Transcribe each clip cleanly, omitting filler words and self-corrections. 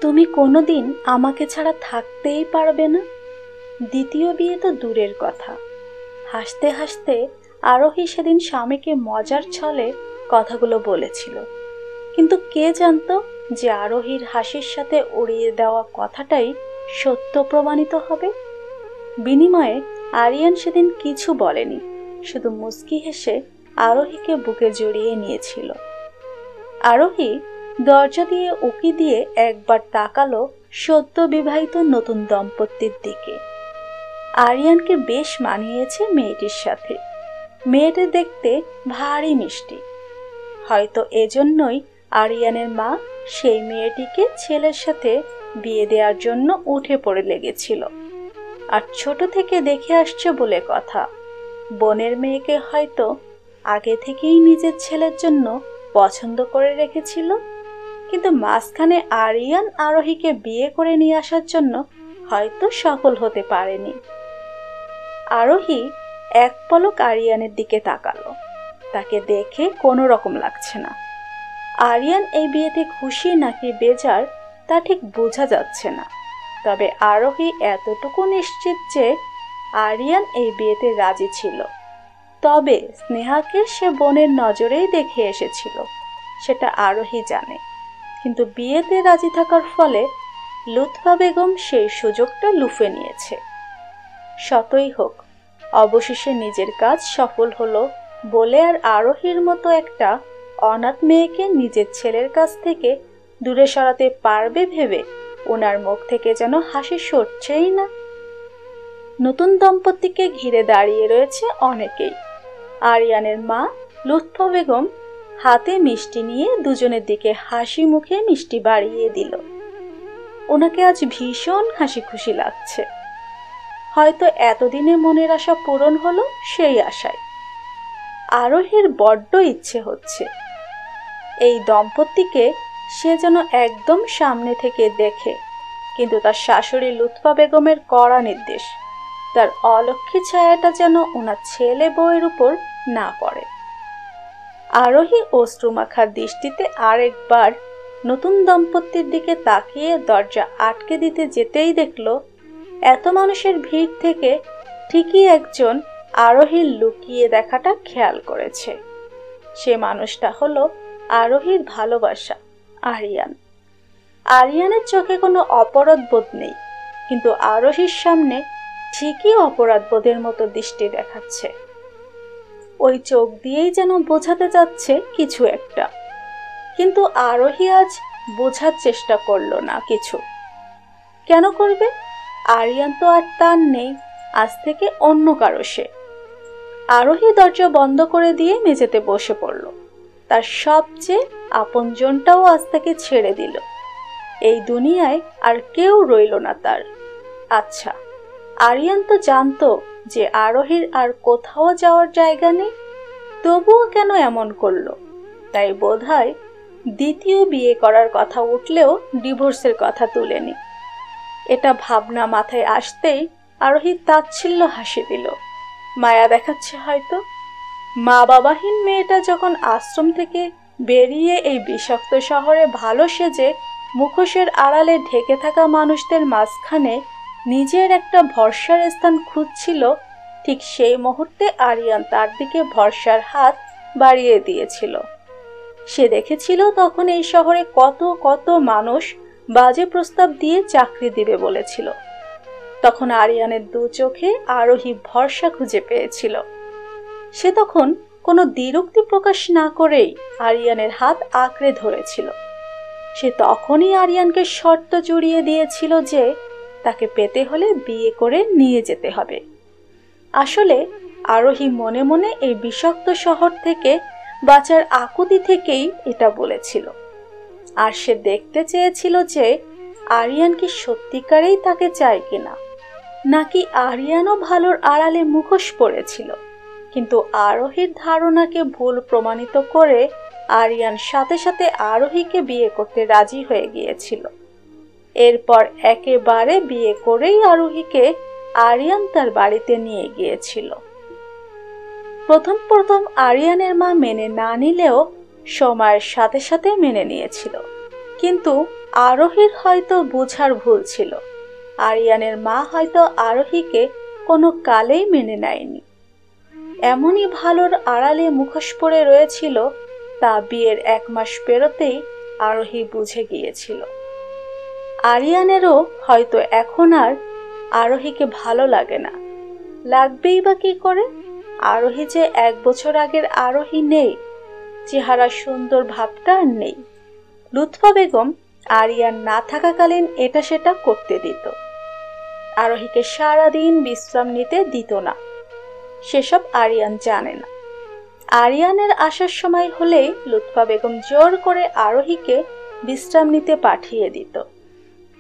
তুমি কোনোদিন আমাকে ছাড়া থাকতেই পারবে না। দ্বিতীয় বিয়ে তো দূরের কথা। হাসতে হাসতে আরোহী সেদিন স্বামীকে মজার ছলে কথাগুলো বলেছিল, কিন্তু কে জানতো যে আরোহীর হাসির সাথে উড়িয়ে দেওয়া কথাটাই সত্য প্রমাণিত হবে। বিনিময়ে আরিয়ান সেদিন কিছু বলেনি, শুধু মুচকি হেসে আরোহীকে বুকে জড়িয়ে নিয়েছিল। আরোহী দরজা দিয়ে উকি দিয়ে একবার তাকালো সদ্য বিবাহিত নতুন দম্পতির দিকে। আরিয়ানকে বেশ মানিয়েছে মেয়েটির সাথে। মেয়েটা দেখতে ভারী মিষ্টি। হয়তো এজন্যই আরিয়ানের মা সেই মেয়েটিকে ছেলের সাথে বিয়ে দেওয়ার জন্য উঠে পড়ে লেগেছিল। আর ছোট থেকে দেখে আসছে বলে কথা, বোনের মেয়েকে হয়তো আগে থেকেই নিজের ছেলের জন্য পছন্দ করে রেখেছিল। কিন্তু মাঝখানে আরিয়ান আরোহীকে বিয়ে করে নিয়ে আসার জন্য হয়তো সফল হতে পারেনি। আরোহী এক পলক আরিয়ানের দিকে তাকালো। তাকে দেখে কোনো রকম লাগছে না। আরিয়ান এই বিয়েতে খুশি নাকি বেজার তা ঠিক বোঝা যাচ্ছে না। তবে আরোহী এতটুকু নিশ্চিত যে আরিয়ান এই বিয়েতে রাজি ছিল। তবে স্নেহাকে সে বোনের নজরেই দেখে এসেছিল, সেটা আরোহী জানে। কিন্তু বিয়েতে রাজি থাকার ফলে লুৎফা বেগম সেই সুযোগটা লুফে নিয়েছে। শতই হোক, অবশেষে নিজের কাজ সফল হলো বলে আর আরোহীর মতো একটা অনাথ মেয়েকে নিজের ছেলের কাছ থেকে দূরে সরাতে পারবে ভেবে ওনার মুখ থেকে যেন হাসি সরছেই না। নতুন দম্পতিকে ঘিরে দাঁড়িয়ে রয়েছে অনেকেই। আরিয়ানের মা লুৎফা বেগম হাতে মিষ্টি নিয়ে দুজনের দিকে হাসি মুখে মিষ্টি বাড়িয়ে দিল। ওনাকে আজ ভীষণ হাসি খুশি লাগছে। হয়তো এতদিনে মনের আশা পূরণ হলো সেই আশায়। আরোহীর বড্ড ইচ্ছে হচ্ছে এই দম্পতিকে সে যেন একদম সামনে থেকে দেখে, কিন্তু তার শাশুড়ি লুৎফা বেগমের কড়া নির্দেশ, তার অলক্ষী ছায়াটা যেন ওনার ছেলে বউয়ের উপর না পড়ে। আরোহী অশ্রুমাখার দৃষ্টিতে আরেকবার নতুন দম্পতির দিকে তাকিয়ে দরজা আটকে দিতে যেতেই দেখল এত মানুষের ভিড় থেকে ঠিকই একজন আরোহীর লুকিয়ে দেখাটা খেয়াল করেছে। সে মানুষটা হলো আরোহীর ভালোবাসা আরিয়ান। আরিয়ানের চোখে কোনো অপরাধ বোধ নেই, কিন্তু আরোহীর সামনে ঠিকই অপরাধ বোধের মতো দৃষ্টি দেখাচ্ছে। ওই চোখ দিয়েই যেন বোঝাতে যাচ্ছে কিছু একটা, কিন্তু আরোহী আজ বোঝার চেষ্টা করলো না কিছু। কেন করবে? আরিয়ান তো আর তার নেই, আজ থেকে অন্য কারো সে। আরোহী দরজা বন্ধ করে দিয়ে মেঝেতে বসে পড়ল। তার সবচেয়ে আপনজনটাও আজ থেকে ছেড়ে দিল। এই দুনিয়ায় আর কেউ রইল না তার। আচ্ছা, আরিয়ান তো জানতো যে আরোহীর আর কোথাও যাওয়ার জায়গা নেই, তবুও কেন এমন করলো? তাই বোধহয় দ্বিতীয় বিয়ে করার কথা উঠলেও ডিভোর্সের কথা তুলেনি। এটা ভাবনা মাথায় আসতেই আরোহী তাচ্ছিল্য হাসি দিল। মায়া দেখাচ্ছে হয়তো। মা বাবাহীন মেয়েটা যখন আশ্রম থেকে বেরিয়ে এই বিষাক্ত শহরে ভালো সেজে মুখোশের আড়ালে ঢেকে থাকা মানুষদের মাঝখানে নিজের একটা ভরসার স্থান খুঁজছিল, ঠিক সেই মুহূর্তে আরিয়ান তার দিকে ভরসার হাত বাড়িয়ে দিয়েছিল। সে দেখেছিল তখন এই শহরে কত কত মানুষ বাজে প্রস্তাব দিয়ে চাকরি দিবে বলেছিল। তখন আরিয়ানের দু চোখে আরোহী ভরসা খুঁজে পেয়েছিল। সে তখন কোনো দ্বিরুক্তি প্রকাশ না করেই আরিয়ানের হাত আঁকড়ে ধরেছিল। সে তখনই আরিয়ানকে শর্ত জুড়িয়ে দিয়েছিল যে তাকে পেতে হলে বিয়ে করে নিয়ে যেতে হবে। আসলে আরোহী মনে মনে এই বিষাক্ত শহর থেকে বাঁচার আকুতি থেকেই এটা বলেছিল। আর সে দেখতে চেয়েছিল যে আরিয়ান কি সত্যিকারেই তাকে চায় কিনা, নাকি আরিয়ানও ভালোর আড়ালে মুখোশ পড়েছিল। কিন্তু আরোহীর ধারণাকে ভুল প্রমাণিত করে আরিয়ান সাথে সাথে আরোহীকে বিয়ে করতে রাজি হয়ে গিয়েছিল। এরপর একেবারে বিয়ে করেই আরোহীকে আরিয়ান তার বাড়িতে নিয়ে গিয়েছিল। প্রথম প্রথম আরিয়ানের মা মেনে না নিলেও সময়ের সাথে সাথে মেনে নিয়েছিল। কিন্তু আরোহীর হয়তো বোঝার ভুল ছিল। আরিয়ানের মা হয়তো আরোহীকে কোনো কালেই মেনে নেয়নি। এমনই ভালোর আড়ালে মুখোশ পরে রয়েছিল তা বিয়ের 1 মাস পেরোতেই আরোহী বুঝে গিয়েছিল। আরিয়ানেরও হয়তো এখন আর আরোহীকে ভালো লাগে না। লাগবেই বা কি করে? আরোহী যে 1 বছর আগের আরোহী নেই, চেহারা সুন্দর ভাবটা আর নেই। লুৎফা বেগম আরিয়ান না থাকাকালীন এটা সেটা করতে দিত, আরোহীকে সারাদিন বিশ্রাম নিতে দিত না। সেসব আরিয়ান জানে না। আরিয়ানের আসার সময় হলেই লুৎফা বেগম জোর করে আরোহীকে বিশ্রাম নিতে পাঠিয়ে দিত।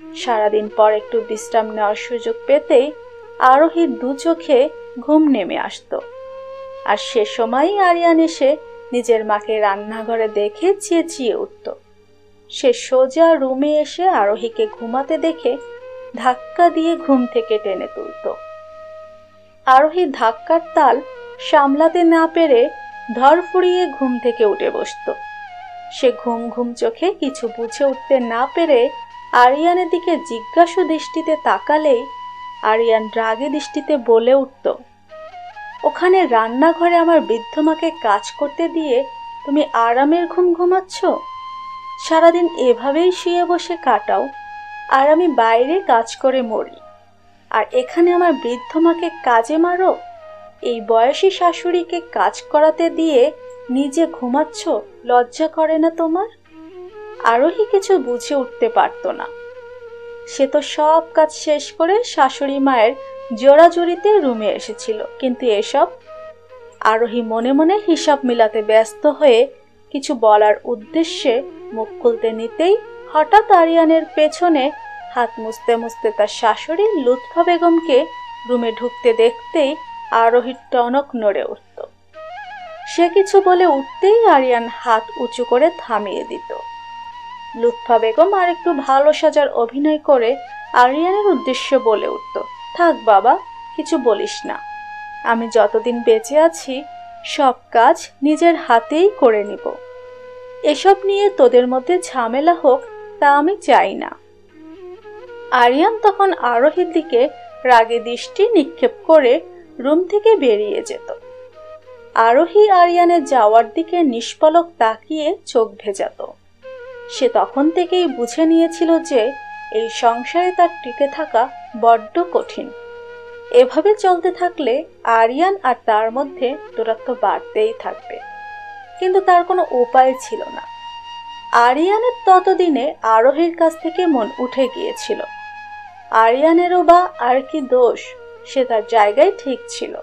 সারাদিন পর একটু বিশ্রাম নেওয়ার সুযোগ পেতেই আরোহীর 2 চোখে ঘুম নেমে আসতো। আর সে সময়ই আরিয়ান এসে নিজের মাকে রান্নাঘরে দেখে চেঁচিয়ে উঠত। সে সোজা রুমে এসে আরোহীকে ঘুমাতে দেখে ধাক্কা দিয়ে ঘুম থেকে টেনে তুলত। আরোহী ধাক্কার তাল সামলাতে না পেরে ধরফড়িয়ে ঘুম থেকে উঠে বসত। সে ঘুম ঘুম চোখে কিছু বুঝে উঠতে না পেরে আরিয়ানের দিকে জিজ্ঞাসু দৃষ্টিতে তাকালেই আরিয়ান রাগে দৃষ্টিতে বলে উঠত, ওখানে রান্নাঘরে আমার বৃদ্ধ মাকে কাজ করতে দিয়ে তুমি আরামের ঘুম ঘুমাচ্ছ? সারাদিন এভাবেই শুয়ে বসে কাটাও, আর আমি বাইরে কাজ করে মরি, আর এখানে আমার বৃদ্ধ মাকে কাজে মারো? এই বয়সী শাশুড়িকে কাজ করাতে দিয়ে নিজে ঘুমাচ্ছ, লজ্জা করে না তোমার? আরোহী কিছু বুঝে উঠতে পারত না। সে তো সব কাজ শেষ করে শাশুড়ি মায়ের জোড়াজুড়িতে রুমে এসেছিল, কিন্তু এসব? আরোহী মনে মনে হিসাব মিলাতে ব্যস্ত হয়ে কিছু বলার উদ্দেশ্যে মুখ খুলতে নিতেই হঠাৎ আরিয়ানের পেছনে হাত মুছতে মুছতে তার শাশুড়ি লুৎফা বেগমকে রুমে ঢুকতে দেখতেই আরোহীর টনক নড়ে উঠত। সে কিছু বলে উঠতেই আরিয়ান হাত উঁচু করে থামিয়ে দিত। লুৎফা বেগম আর একটু ভালো সাজার অভিনয় করে আরিয়ানের উদ্দেশ্যে বলে উঠত, থাক বাবা, কিছু বলিস না, আমি যতদিন বেঁচে আছি সব কাজ নিজের হাতেই করে নিব। এসব নিয়ে তোদের মধ্যে ঝামেলা হোক তা আমি চাই না। আরিয়ান তখন আরোহীর দিকে রাগে দৃষ্টি নিক্ষেপ করে রুম থেকে বেরিয়ে যেত। আরোহী আরিয়ানের যাওয়ার দিকে নিষ্পলক তাকিয়ে চোখ ভেজাত। সে তখন থেকেই বুঝে নিয়েছিল যে এই সংসারে তার টিকে থাকা বড্ড কঠিন। এভাবে চলতে থাকলে আরিয়ান আর তার মধ্যে দূরত্ব বাড়তেই থাকবে, কিন্তু তার কোনো উপায় ছিল না। আরিয়ানের ততদিনে আরোহীর কাছ থেকে মন উঠে গিয়েছিল। আরিয়ানেরও বা আর কি দোষ, সে তার জায়গায় ঠিক ছিল।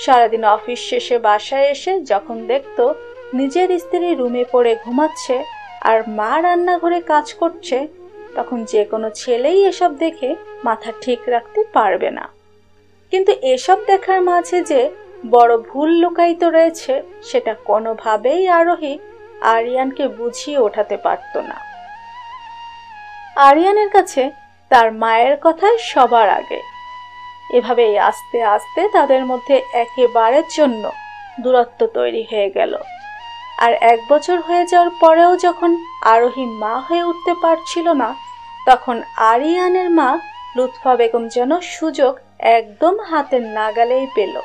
সারাদিন অফিস শেষে বাসায় এসে যখন দেখত নিজের স্ত্রী রুমে পড়ে ঘুমাচ্ছে আর মা রান্নাঘরে কাজ করছে, তখন যে কোনো ছেলেই এসব দেখে মাথা ঠিক রাখতে পারবে না। কিন্তু এসব দেখার মাঝে যে বড় ভুল লুকায়িত রয়েছে সেটা কোনোভাবেই আরোহী আরিয়ানকে বুঝিয়ে ওঠাতে পারত না। আরিয়ানের কাছে তার মায়ের কথাই সবার আগে। এভাবেই আস্তে আস্তে তাদের মধ্যে একেবারের জন্য দূরত্ব তৈরি হয়ে গেল। আর 1 বছর হয়ে যাওয়ার পরেও যখন আরোহী মা হয়ে উঠতে পারছিল না, তখন আরিয়ানের মা লুৎফা বেগম যেন সুযোগ একদম হাতের নাগালেই পেল।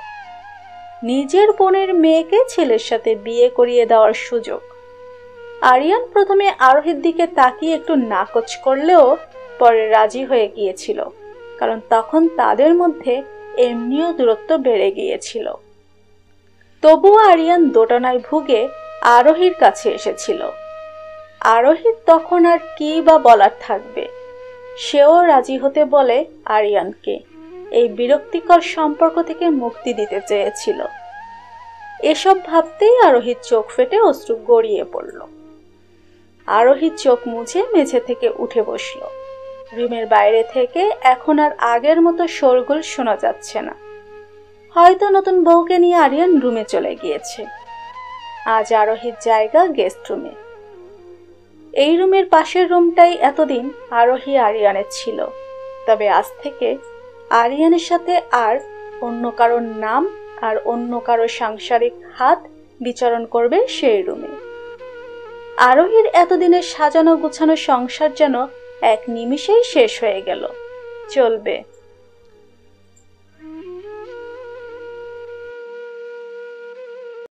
নিজের বোনের মেয়েকে ছেলের সাথে বিয়ে করিয়ে দেওয়ার সুযোগ। আরিয়ান প্রথমে আরোহীর দিকে তাকিয়ে একটু নাকচ করলেও পরে রাজি হয়ে গিয়েছিল, কারণ তখন তাদের মধ্যে এমনিও দূরত্ব বেড়ে গিয়েছিল। তবুও আরিয়ান দোটানায় ভুগে আরোহীর কাছে এসেছিল। আরোহীর তখন আর কি বা বলার থাকবে, সেও রাজি হতে বলে আরিয়ানকে এই বিরক্তিকর সম্পর্ক থেকে মুক্তি দিতে চেয়েছিল। এসব ভাবতেই আরোহীর চোখ ফেটে অশ্রু গড়িয়ে পড়ল। আরোহীর চোখ মুছে মেঝে থেকে উঠে বসল। রুমের বাইরে থেকে এখন আর আগের মতো শোরগোল শোনা যাচ্ছে না। হয়তো নতুন বউকে নিয়ে আরিয়ান রুমে চলে গিয়েছে। আজ আরোহীর জায়গা গেস্ট রুমে। এই রুমের পাশের রুমটাই এতদিন আরোহী আরিয়ানের ছিল, তবে আজ থেকে আরিয়ানের সাথে আর অন্য কারোর নাম আর অন্য কারো সাংসারিক হাত বিচরণ করবে সেই রুমে। আরোহীর এতদিনের সাজানো গুছানো সংসার যেন এক নিমিষেই শেষ হয়ে গেল। চলবে।